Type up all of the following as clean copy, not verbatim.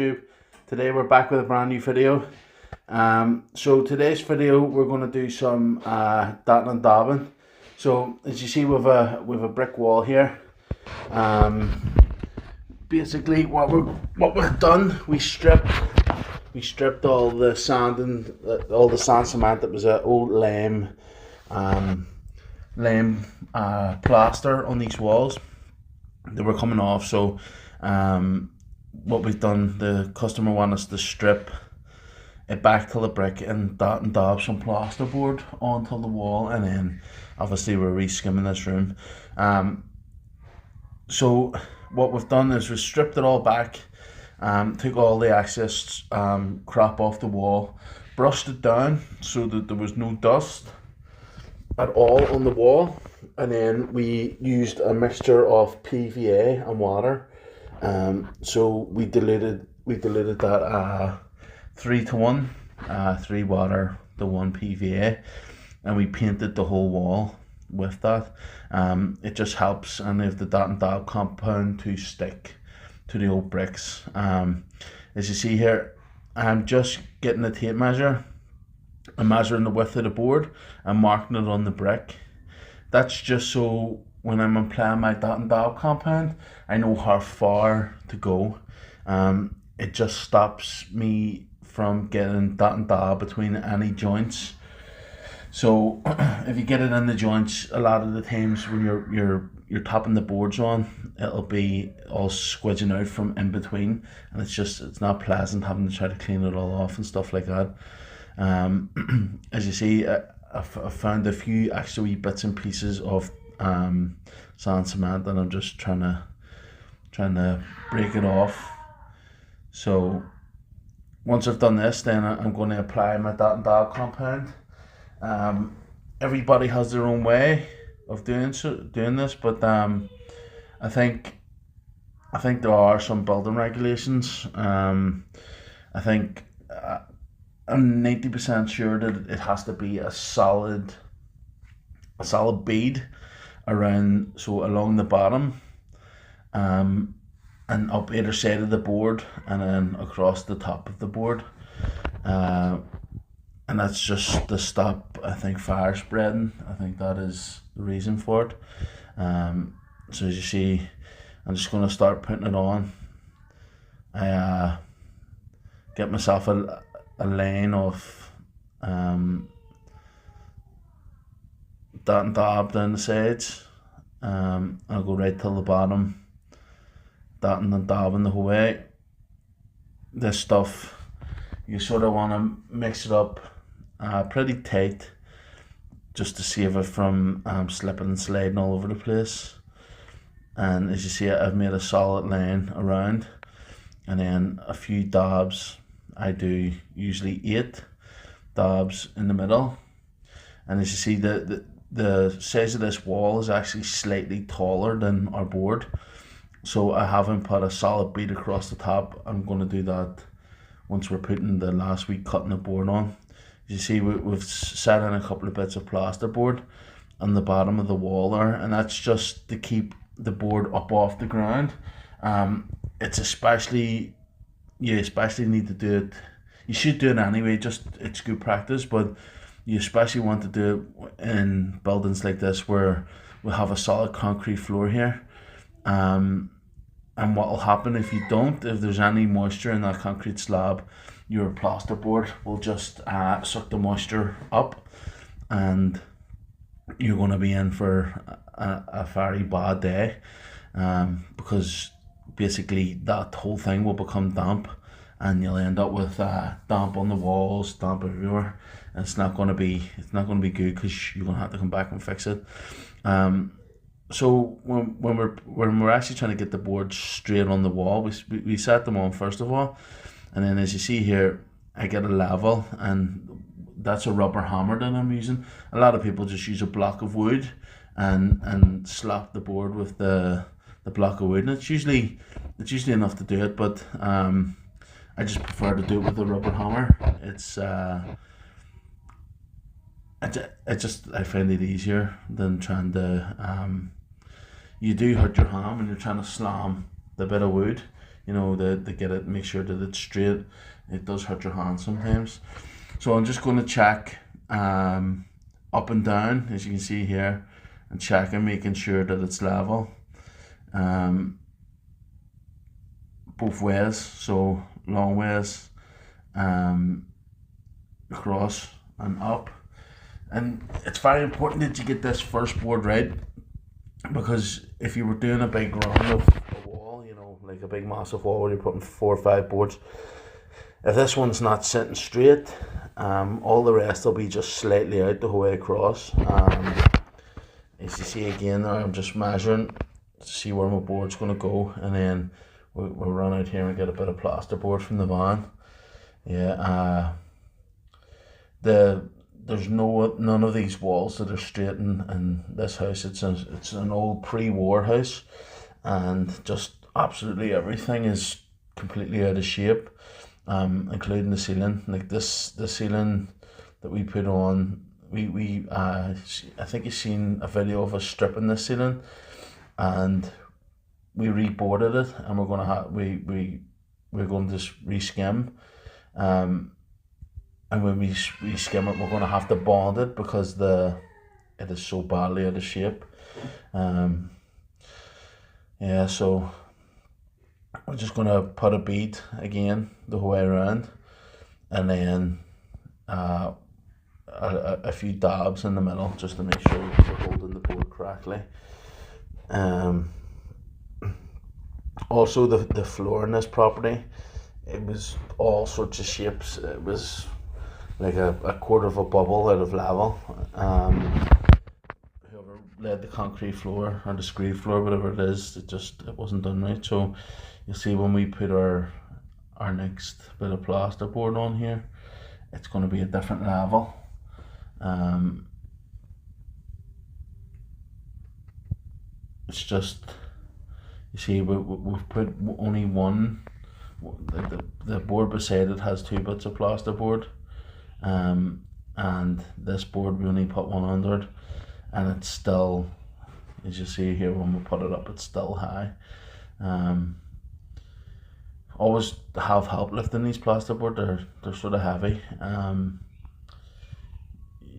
YouTube. Today we're back with a brand new video. So today's video we're going to do some datting and dabbing. So as you see we've a brick wall here. Basically what we've done, we stripped all the sand and all the sand cement that was an old lame plaster on these walls. They were coming off, so what we've done, the customer wanted us to strip it back to the brick and dab some plasterboard onto the wall, and then obviously we're re-skimming this room. So what we've done is we've stripped it all back, took all the excess crap off the wall, brushed it down so that there was no dust at all on the wall, and then we used a mixture of PVA and water. So we diluted that 3-to-1, 3 water to 1 PVA, and we painted the whole wall with that. It just helps any of the dat and dab compound to stick to the old bricks. As you see here, I'm just getting a tape measure. I'm measuring the width of the board and marking it on the brick. That's just so when I'm applying my dat and dab compound, I know how far to go. It just stops me from getting dat and dab between any joints. So if you get it in the joints, a lot of the times when you're tapping the boards on, it'll be all squidging out from in between, and it's not pleasant having to try to clean it all off and stuff like that. As you see, I've found a few extra wee bits and pieces of sand cement, and I'm just trying to break it off. So once I've done this, then I'm going to apply my dat and dab compound. Everybody has their own way of doing this, but I think there are some building regulations. I think I'm 90% sure that it has to be a solid bead around, so along the bottom, and up either side of the board, and then across the top of the board, and that's just to stop, I think, fire spreading. I think that is the reason for it. So as you see, I'm just going to start putting it on. I get myself a line of dat and dab down the sides. I'll go right till the bottom, datting and dabbing the whole way. This stuff, you sort of want to mix it up pretty tight, just to save it from slipping and sliding all over the place. And as you see, I've made a solid line around, and then a few dabs. I do usually 8 dabs in the middle, and as you see, the size of this wall is actually slightly taller than our board, so I haven't put a solid bead across the top. I'm going to do that once we're putting the last week cutting the board on. As you see, we've set in a couple of bits of plasterboard on the bottom of the wall there, and that's just to keep the board up off the ground. You especially need to do it. You should do it anyway, just it's good practice, but you especially want to do it in buildings like this where we have a solid concrete floor here. And what will happen if there's any moisture in that concrete slab, your plasterboard will just suck the moisture up, and you're going to be in for a very bad day, because basically that whole thing will become damp, and you'll end up with damp on the walls, damp everywhere, and it's not going to be good, because you're going to have to come back and fix it. So when we're actually trying to get the boards straight on the wall, we set them on first of all, and then as you see here, I get a level, and that's a rubber hammer that I'm using. A lot of people just use a block of wood and slap the board with the block of wood, and it's usually enough to do it, but I just prefer to do it with a rubber hammer. I find it easier than trying to you do hurt your hand when you're trying to slam the bit of wood. you know, to get it, make sure that it's straight. It does hurt your hand sometimes. So I'm just going to check up and down, as you can see here, and checking, making sure that it's level both ways, so long ways, across and up. And it's very important that you get this first board right, because if you were doing a big round of a wall, you know, like a big massive wall where you're putting 4 or 5 boards, if this one's not sitting straight, all the rest will be just slightly out the whole way across. As you see again there, I'm just measuring to see where my board's going to go, and then we'll run out here and get a bit of plasterboard from the van. Yeah, there's none of these walls that are straight in this house. It's an old pre-war house, and just absolutely everything is completely out of shape, including the ceiling. Like the ceiling that we put on, I think you've seen a video of us stripping this ceiling, and we reboarded it, and we're gonna we're going to reskim, and when we reskim it, we're going to have to bond it because it is so badly out of shape. Yeah, so we're just going to put a bead again the whole way around, and then a few dabs in the middle just to make sure we're holding the board correctly. Also, the floor in this property, it was all sorts of shapes. It was like a quarter of a bubble out of level. Whoever laid the concrete floor or the screed floor, whatever it is, it wasn't done right. So you'll see when we put our next bit of plasterboard on here, it's going to be a different level. It's just, you see, we've put only one. The board beside it has 2 bits of plasterboard, and this board we only put one under it, and it's still, as you see here, when we put it up, it's still high. Always have help lifting these plasterboard. They're sort of heavy.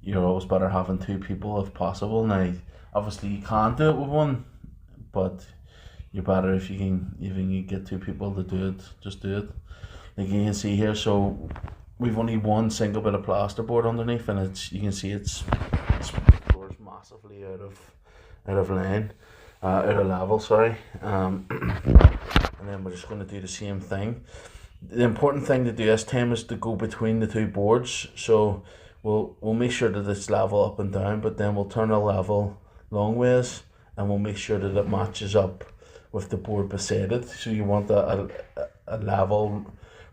You're always better having 2 people if possible. Now, obviously you can't do it with one, but you're better if you can get 2 people to do it. Just do it. Like you can see here, so we've only one single bit of plasterboard underneath, and you can see the floor is massively out of line, out of level. Sorry. And then we're just going to do the same thing. The important thing to do this time is to go between the 2 boards. So we'll make sure that it's level up and down, but then we'll turn it level long ways, and we'll make sure that it matches up with the board beside it. So you want a level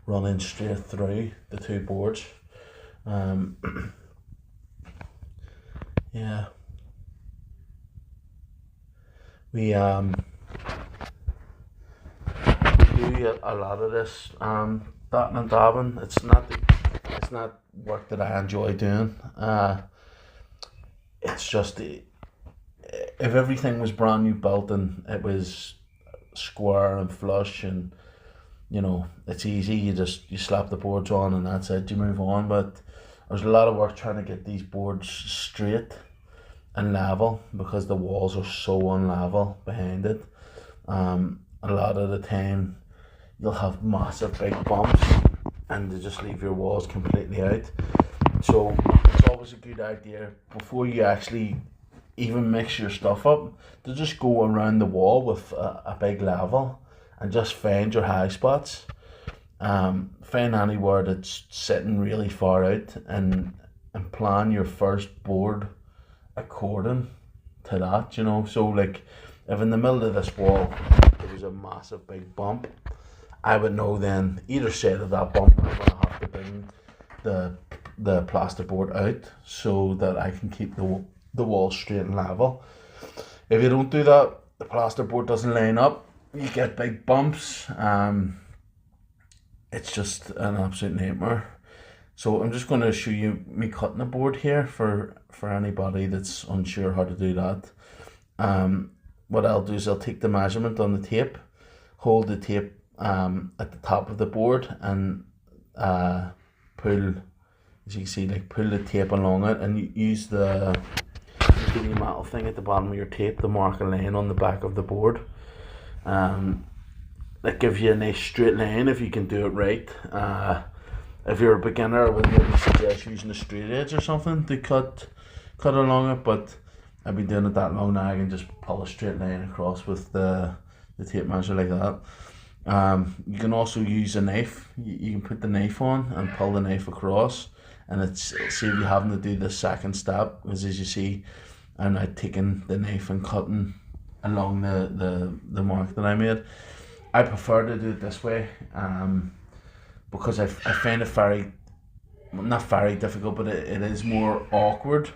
running straight through the 2 boards. Yeah, we do a lot of this dotting and dabbing. It's not work that I enjoy doing. It's just, if everything was brand new built and it was square and flush, and you know, it's easy, you slap the boards on and that's it, you move on. But there's a lot of work trying to get these boards straight and level, because the walls are so unlevel behind it. A lot of the time you'll have massive big bumps, and they just leave your walls completely out. So it's always a good idea, before you actually even mix your stuff up, to just go around the wall with a big level and just find your high spots. Find anywhere that's sitting really far out, and plan your first board according to that, you know. So like, if in the middle of this wall there was a massive big bump, I would know then either side of that bump I'm going to have to bring the plasterboard out so that I can keep the wall straight and level. If you don't do that, the plasterboard doesn't line up, you get big bumps. It's just an absolute nightmare. So I'm just going to show you me cutting the board here for anybody that's unsure how to do that. What I'll do is I'll take the measurement on the tape, hold the tape at the top of the board and pull, as you can see, like pull the tape along it, and use the skinny metal thing at the bottom of your tape to mark a line on the back of the board. That gives you a nice straight line if you can do it right. If you're a beginner, I would maybe suggest using a straight edge or something to cut along it, but I've been doing it that long now, I can just pull a straight line across with the tape measure like that. You can also use a knife. You can put the knife on and pull the knife across, and it's save you having to do the second step, because as you see, I'm now taking the knife and cutting along the mark that I made. I prefer to do it this way, because I find it not very difficult, but it is more awkward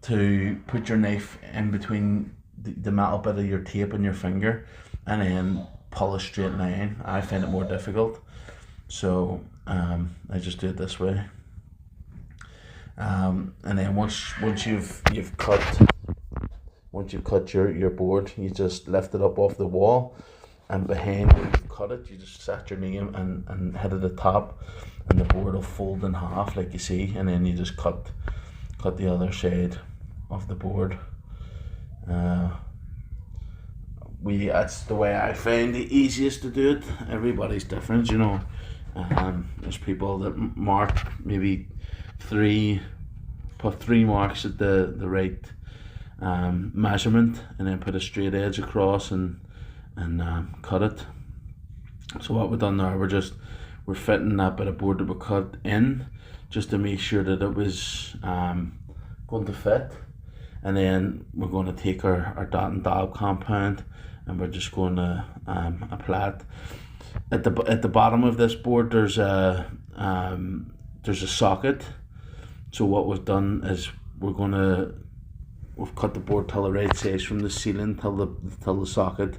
to put your knife in between the metal bit of your tape and your finger and then pull a straight line. I find it more difficult, so I just do it this way. And then once you've cut your board, you just lift it up off the wall, and behind where you've cut it, you just set your name and hit at the top, and the board will fold in half like you see, and then you just cut the other side of the board. That's the way I find the easiest to do it. Everybody's different, you know. There's people that mark maybe put three marks at the right measurement, and then put a straight edge across and cut it. So what we've done now, we're fitting that bit of board that we cut in, just to make sure that it was going to fit. And then we're going to take our dot and dab compound, and we're just going to apply it. At the bottom of this board, there's a socket. So what we've done is we've cut the board till the right size from the ceiling till the socket,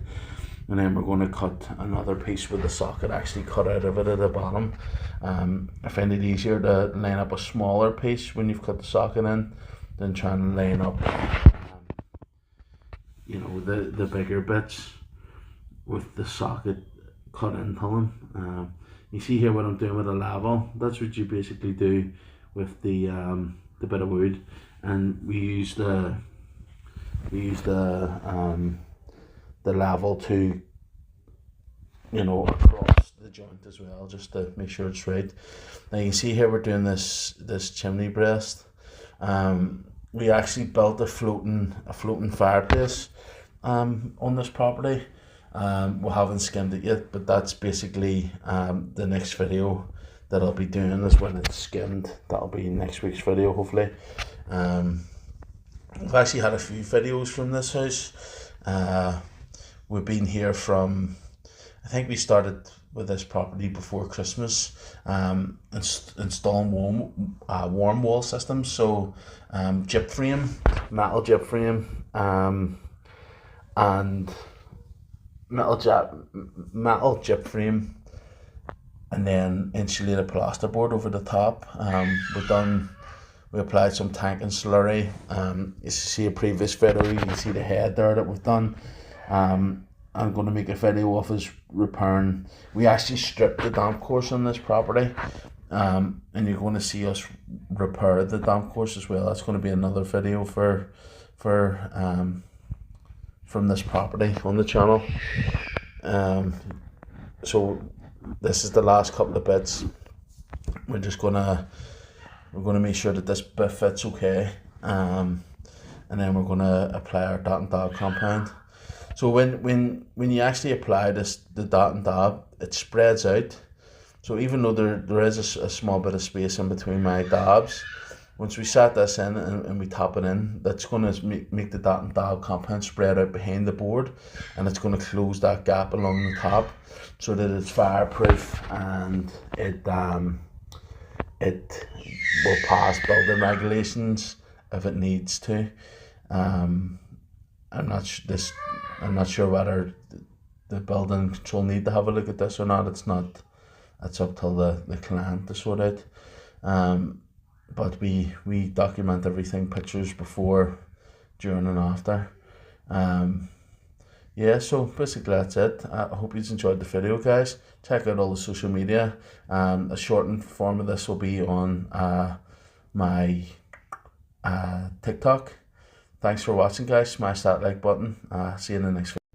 and then we're going to cut another piece with the socket actually cut out of it at the bottom. I find it easier to line up a smaller piece when you've cut the socket in than trying to line up the bigger bits with the socket cut into them. You see here what I'm doing with a level. That's what you basically do with the bit of wood, and we use the level to across the joint as well, just to make sure it's right. Now you can see here we're doing this chimney breast. We actually built a floating fireplace on this property. We haven't skimmed it yet, but that's basically the next video that I'll be doing is when it's skimmed. That'll be next week's video, hopefully. We've actually had a few videos from this house. We've been here from, I think we started with this property before Christmas, installing warm wall systems. So gyp frame, metal gyp frame, and metal gyp frame, and then insulated plasterboard over the top. We applied some tank and slurry. You see a previous video, you can see the head there that we've done. I'm going to make a video of us repairing. We actually stripped the damp course on this property, and you're going to see us repair the damp course as well. That's going to be another video from this property on the channel. So this is the last couple of bits. We're gonna make sure that this bit fits okay, and then we're gonna apply our dot and dab compound. So when you actually apply the dot and dab, it spreads out. So even though there is a small bit of space in between my dabs, once we set this in and we tap it in, that's going to make the dot and dab compound spread out behind the board, and it's going to close that gap along the top so that it's fireproof, and it will pass building regulations if it needs to. I'm not sure whether the building control need to have a look at this or not. It's up till the client to sort out. But we document everything, pictures before, during and after. yeah, so basically that's it. I hope you enjoyed the video, guys. Check out all the social media. A shortened form of this will be on my TikTok. Thanks for watching, guys. Smash that like button. See you in the next video.